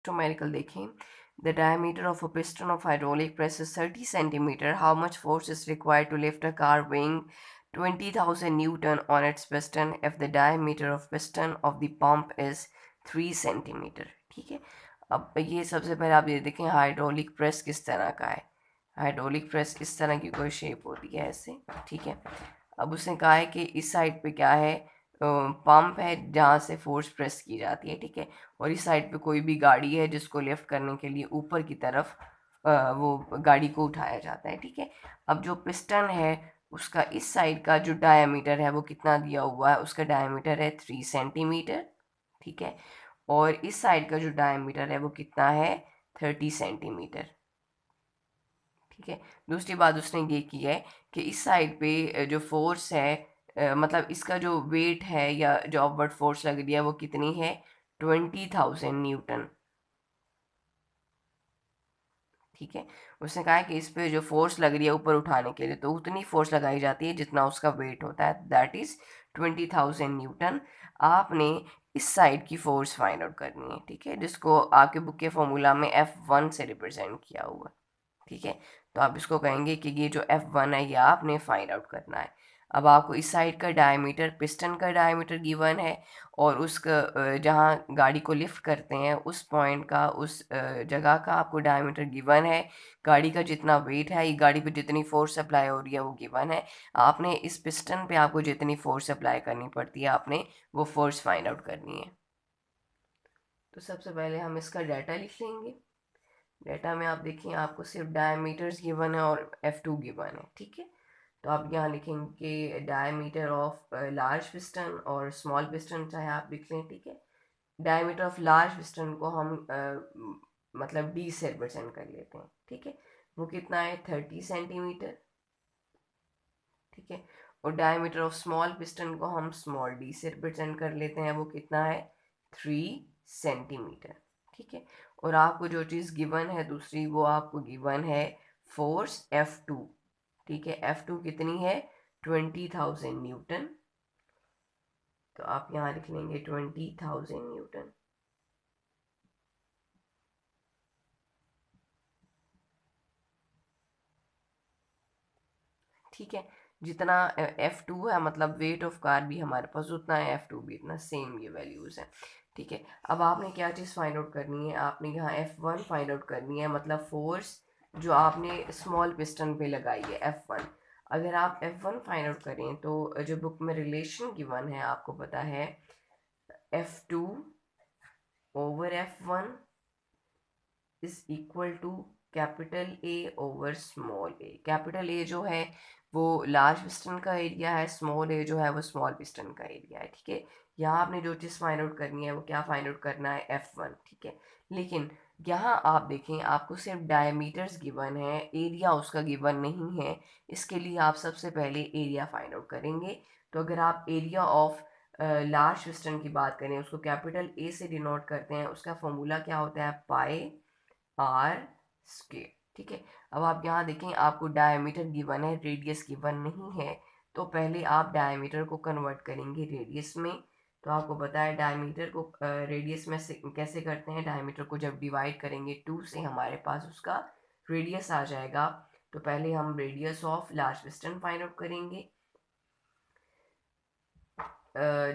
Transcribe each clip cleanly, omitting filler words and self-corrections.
Numerical देखें, the diameter of a piston of hydraulic press is 30 centimetre, how much force is required to lift a car weighing 20,000 newton on its piston if the diameter of piston of the pump is 3 centimetre. ठीक है, अब ये सबसे पहले आप ये देखें hydraulic press किस तरह का है। हाइड्रोलिक प्रेस इस तरह की कोई शेप होती है ऐसे। ठीक है, अब उसने कहा है कि इस साइड पे क्या है, पंप है जहाँ से फोर्स प्रेस की जाती है। ठीक है, और इस साइड पे कोई भी गाड़ी है जिसको लिफ्ट करने के लिए ऊपर की तरफ वो गाड़ी को उठाया जाता है। ठीक है, अब जो पिस्टन है उसका इस साइड का जो डायमीटर है वो कितना दिया हुआ है, उसका डायमीटर है 3 सेंटीमीटर। ठीक है, और इस साइड का जो डायमीटर है वो कितना है, 30 सेंटीमीटर। ठीक है, दूसरी बात उसने ये की है कि इस साइड पे जो फोर्स है, मतलब इसका जो वेट है या जो अपवर्ड फोर्स लग रही है वो कितनी है, 20,000 न्यूटन। ठीक है, उसने कहा है कि इस पे जो फोर्स लग रही है ऊपर उठाने के लिए तो उतनी फोर्स लगाई जाती है जितना उसका वेट होता है, दैट इज 20,000 न्यूटन। आपने इस साइड की फोर्स फाइंड आउट करनी है। ठीक है, जिसको आपके बुक के फॉर्मूला में F1 से रिप्रेजेंट किया हुआ है। ठीक है, तो आप इसको कहेंगे कि ये जो F1 है ये आपने फाइंड आउट करना है। अब आपको इस साइड का डायमीटर, पिस्टन का डायमीटर गिवन है, और उसका जहाँ गाड़ी को लिफ्ट करते हैं उस पॉइंट का, उस जगह का आपको डायमीटर गिवन है। गाड़ी का जितना वेट है, ये गाड़ी पे जितनी फोर्स अप्लाई हो रही है वो गिवन है। आपने इस पिस्टन पे आपको जितनी फोर्स अप्लाई करनी पड़ती है आपने वो फोर्स फाइंड आउट करनी है। तो सबसे पहले हम इसका डाटा लिख लेंगे। डाटा में आप देखिए आपको सिर्फ डायमीटर्स गिवन है और F2 गिवन है। ठीक है, तो आप यहाँ लिखेंगे डायमीटर ऑफ लार्ज पिस्टन और स्मॉल पिस्टन चाहे आप लिख लें। ठीक है, डायमीटर ऑफ लार्ज पिस्टन को हम मतलब D से रिप्रेजेंट कर लेते हैं। ठीक है, वो कितना है, 30 सेंटीमीटर। ठीक है, और डायमीटर ऑफ स्मॉल पिस्टन को हम स्मॉल d से रिप्रेजेंट कर लेते हैं, वो कितना है, 3 सेंटीमीटर। ठीक है, और आपको जो चीज़ गिवन है दूसरी, वो आपको गिवन है फोर्स F2। ठीक है, F2 कितनी है, 20,000 न्यूटन। तो आप यहाँ लिख लेंगे 20,000 न्यूटन। ठीक है, जितना F2 है मतलब वेट ऑफ कार भी हमारे पास उतना है, F2 भी इतना, सेम ये वैल्यूज़ हैं। ठीक है, अब आपने क्या चीज़ फाइंड आउट करनी है, आपने यहाँ F1 फाइंड आउट करनी है, मतलब फोर्स जो आपने स्मॉल पिस्टन पे लगाई है F1। अगर आप F1 फाइंड आउट करें तो जो बुक में रिलेशन गिवन है आपको पता है, F2 over F1 is equal to capital A over small A. Capital A जो है वो लार्ज पिस्टन का एरिया है, स्मॉल ए जो है वो स्मॉल पिस्टन का एरिया है। ठीक है, यहाँ आपने जो चीज़ फाइंड आउट करनी है वो क्या फाइंड आउट करना है, F1। ठीक है, लेकिन यहाँ आप देखें आपको सिर्फ डायमीटर्स गिवन है, एरिया उसका गिवन नहीं है। इसके लिए आप सबसे पहले एरिया फाइंड आउट करेंगे। तो अगर आप एरिया ऑफ लार्ज पिस्टन की बात करें, उसको कैपिटल ए से डिनोट करते हैं, उसका फॉर्मूला क्या होता है, पाई आर स्क्वेयर। ठीक है, अब आप यहाँ देखें आपको डायमीटर गिवन है, रेडियस गिवन नहीं है। तो पहले आप डायमीटर को कन्वर्ट करेंगे रेडियस में। तो आपको पता है डायमीटर को रेडियस में से कैसे करते हैं, डायमीटर को जब डिवाइड करेंगे 2 से हमारे पास उसका रेडियस आ जाएगा। तो पहले हम radius of large piston find out करेंगे।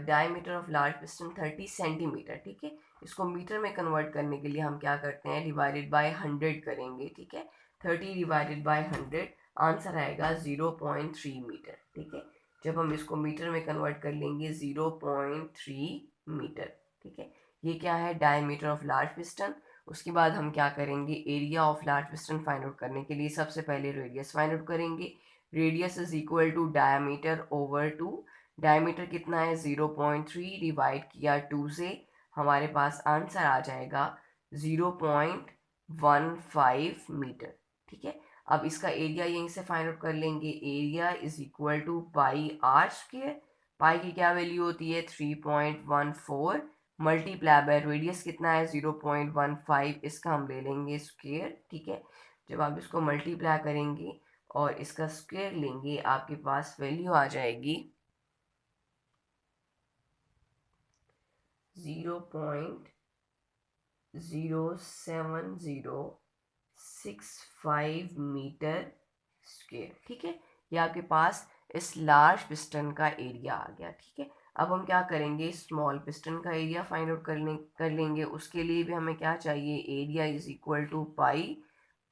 Diameter of large piston 30 centimetre. ठीक है, इसको मीटर में कन्वर्ट करने के लिए हम क्या करते हैं, डिवाइडेड बाय 100 करेंगे। ठीक है, 30 डिवाइडेड बाय 100, आंसर आएगा 0.3 मीटर। ठीक है, जब हम इसको मीटर में कन्वर्ट कर लेंगे 0.3 मीटर। ठीक है, ये क्या है, डायमीटर ऑफ लार्ज पिस्टन। उसके बाद हम क्या करेंगे, area of large piston find out करने के लिए सबसे पहले रेडियस फाइंड आउट करेंगे। Radius is equal to diameter over 2। Diameter कितना है, 0.3 डिवाइड किया 2 से, हमारे पास आंसर आ जाएगा 0.15 मीटर। ठीक है, अब इसका एरिया यहीं से फाइंड आउट कर लेंगे, area is equal to pi r square. Pi की क्या वैल्यू होती है, 3.14, मल्टीप्लाई बाय रेडियस कितना है, 0.15, इसका हम ले लेंगे स्क्वेयर। ठीक है, जब आप इसको मल्टीप्लाई करेंगे और इसका स्क्वेयर लेंगे आपके पास वैल्यू आ जाएगी 0.15 0.07065 मीटर स्क्वायर। ठीक है, ये आपके पास इस लार्ज पिस्टन का एरिया आ गया। ठीक है, अब हम क्या करेंगे, स्मॉल पिस्टन का एरिया फाइंड आउट कर लेंगे। उसके लिए भी हमें क्या चाहिए, area is equal to pi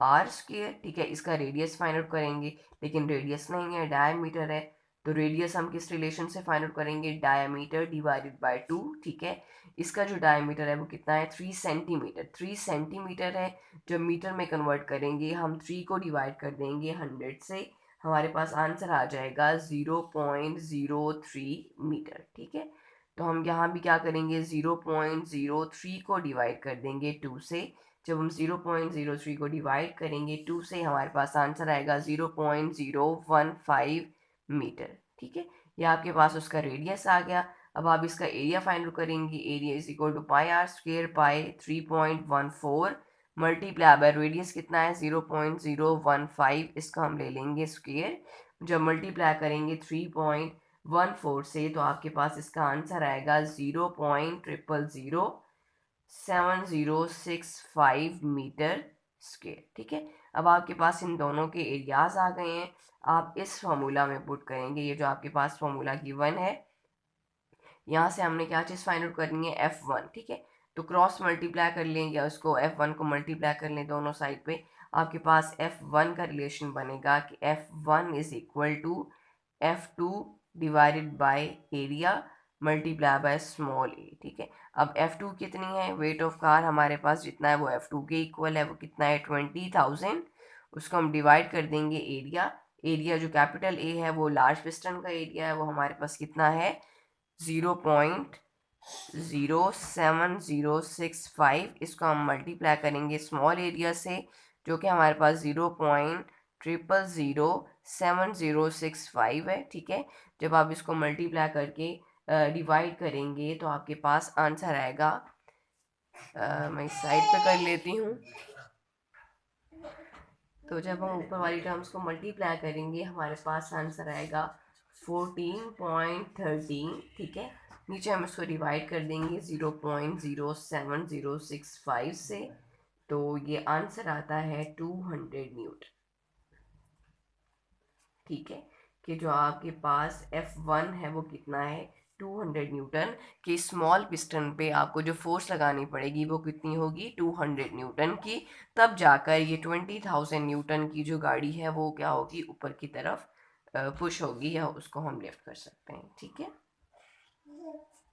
r square. ठीक है, इसका रेडियस फाइंड आउट करेंगे, लेकिन रेडियस नहीं है, डायमीटर है। तो रेडियस हम किस रिलेशन से फाइंड आउट करेंगे, डायमीटर डिवाइडेड बाय 2। ठीक है, इसका जो डायमीटर है वो कितना है, 3 सेंटीमीटर। 3 सेंटीमीटर है, जब मीटर में कन्वर्ट करेंगे हम 3 को डिवाइड कर देंगे 100 से, हमारे पास आंसर आ जाएगा 0.03 मीटर। ठीक है, तो हम यहाँ भी क्या करेंगे, 0.03 को डिवाइड कर देंगे 2 से। जब हम 0.03 को डिवाइड करेंगे 2 से, हमारे पास आंसर आएगा 0.015 मीटर। ठीक है, ये आपके पास उसका रेडियस आ गया। अब आप इसका एरिया फाइंड आउट करेंगे, area is equal to pi r square, pi 3.14 multiply by radius कितना है 0.015, इसका हम ले लेंगे स्क्वायर। जब मल्टीप्लाई करेंगे 3.14 से, तो आपके पास इसका आंसर आएगा 0.007065 मीटर स्क्वायर। ठीक है, अब आपके पास इन दोनों के एरियाज आ गए हैं। आप इस फॉर्मूला में पुट करेंगे, ये जो आपके पास फॉर्मूला गिवन है, यहाँ से हमने क्या चीज़ फाइंड आउट करनी है, F1। ठीक है, तो क्रॉस मल्टीप्लाई कर लें या उसको F1 को मल्टीप्लाई कर लें दोनों साइड पे, आपके पास F1 का रिलेशन बनेगा कि F1 is equal to F2 divided by area multiply by small a. ठीक है, अब F2 कितनी है, वेट ऑफ कार हमारे पास जितना है वो F2 के इक्वल है, वो कितना है 20,000। उसको हम डिवाइड कर देंगे एरिया, एरिया जो कैपिटल ए है वो लार्ज पिस्टन का एरिया है, वो हमारे पास कितना है 0.07065। इसको हम मल्टीप्लाई करेंगे स्मॉल एरिया से, जो कि हमारे पास 0.0007065 है। ठीक है, जब आप इसको मल्टीप्लाई करके डिवाइड करेंगे तो आपके पास आंसर आएगा, मैं इस साइड पे कर लेती हूँ। तो जब हम ऊपर वाली टर्म्स को मल्टीप्लाई करेंगे हमारे पास आंसर आएगा 14.13। ठीक है, नीचे हम इसको डिवाइड कर देंगे 0.07065 से, तो ये आंसर आता है 200 न्यूटन। ठीक है, कि जो आपके पास F1 है वो कितना है 200 न्यूटन, कि स्मॉल पिस्टन पे आपको जो फोर्स लगानी पड़ेगी वो कितनी होगी 200 न्यूटन की, तब जाकर ये 20,000 न्यूटन की जो गाड़ी है वो क्या होगी, ऊपर की तरफ पुश होगी, या उसको हम लिफ्ट कर सकते हैं। ठीक है।